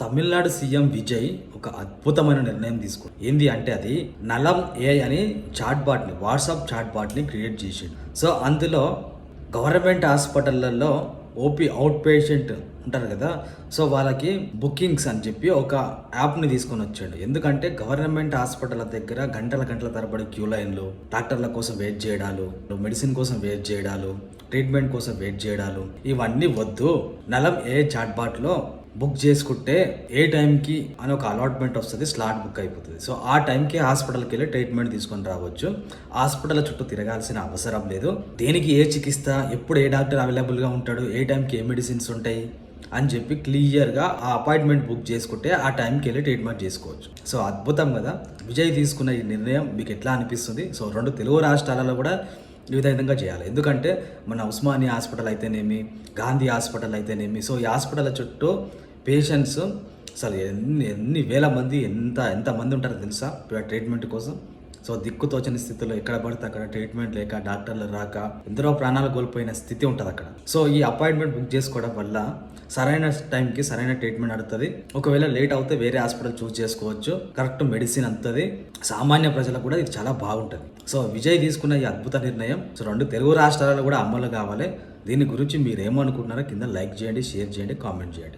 Tamil Nadu CM Vijay ఒక అద్భుతమైన నిర్ణయం తీసుకుంది. ఏంది అంటే అది నలం ఏ అని వాట్సాప్ చాట్ బాట్ని క్రియేట్ చేసిండు. సో అందులో గవర్నమెంట్ హాస్పిటళ్లలో ఓపీ అవుట్ పేషెంట్ ఉంటారు కదా, సో వాళ్ళకి బుకింగ్స్ అని చెప్పి ఒక యాప్ని తీసుకొని వచ్చాడు. ఎందుకంటే గవర్నమెంట్ హాస్పిటల్ దగ్గర గంటల తరబడి క్యూ లైన్లు, డాక్టర్ల కోసం వెయిట్ చేయడాలు, మెడిసిన్ కోసం వెయిట్ చేయడాలు, ట్రీట్మెంట్ కోసం వెయిట్ చేయడాలు ఇవన్నీ వద్దు. నలం ఏ చాట్ బాట్లో బుక్ చేసుకుంటే ఏ టైంకి అని ఒక అలాట్మెంట్ వస్తుంది, స్లాట్ బుక్ అయిపోతుంది. సో ఆ టైంకి హాస్పిటల్కి వెళ్ళి ట్రీట్మెంట్ తీసుకొని రావచ్చు. హాస్పిటల్ చుట్టూ తిరగాల్సిన అవసరం లేదు. దేనికి ఏ చికిత్స, ఎప్పుడు ఏ డాక్టర్ అవైలబుల్గా ఉంటాడు, ఏ టైంకి ఏ మెడిసిన్స్ ఉంటాయి అని చెప్పి క్లియర్గా ఆ అపాయింట్మెంట్ బుక్ చేసుకుంటే ఆ టైంకి వెళ్ళి ట్రీట్మెంట్ చేసుకోవచ్చు. సో అద్భుతం కదా. విజయ్ తీసుకున్న ఈ నిర్ణయం మీకు ఎట్లా అనిపిస్తుంది? సో 2 తెలుగు రాష్ట్రాలలో కూడా ఈ విధంగా చేయాలి. ఎందుకంటే మన ఉస్మానియా హాస్పిటల్ అయితేనేమి, గాంధీ హాస్పిటల్ అయితేనేమి, సో ఈ హాస్పిటల్ చుట్టూ పేషెంట్స్ అసలు ఎన్ని వేల మంది ఎంతమంది ఉంటారో తెలుసా ట్రీట్మెంట్ కోసం. సో దిక్కుతోచని స్థితిలో ఎక్కడ పడితే అక్కడ ట్రీట్మెంట్ లేక, డాక్టర్లు రాక ఎందరో ప్రాణాలు కోల్పోయిన స్థితి ఉంటుంది అక్కడ. సో ఈ అపాయింట్మెంట్ బుక్ చేసుకోవడం వల్ల సరైన టైంకి సరైన ట్రీట్మెంట్ అవుతుంది. ఒకవేళ లేట్ అవుతే వేరే హాస్పిటల్ చూస్ చేసుకోవచ్చు. కరెక్ట్ మెడిసిన్ అంతది. సామాన్య ప్రజలకు కూడా ఇది చాలా బాగుంటుంది. సో విజయ్ తీసుకున్న ఈ అద్భుత నిర్ణయం 2 తెలుగు రాష్ట్రాలలో కూడా అమలు కావాలి. దీని గురించి మీరు ఏమనుకుంటున్నారో కింద లైక్ చేయండి, షేర్ చేయండి, కామెంట్ చేయండి.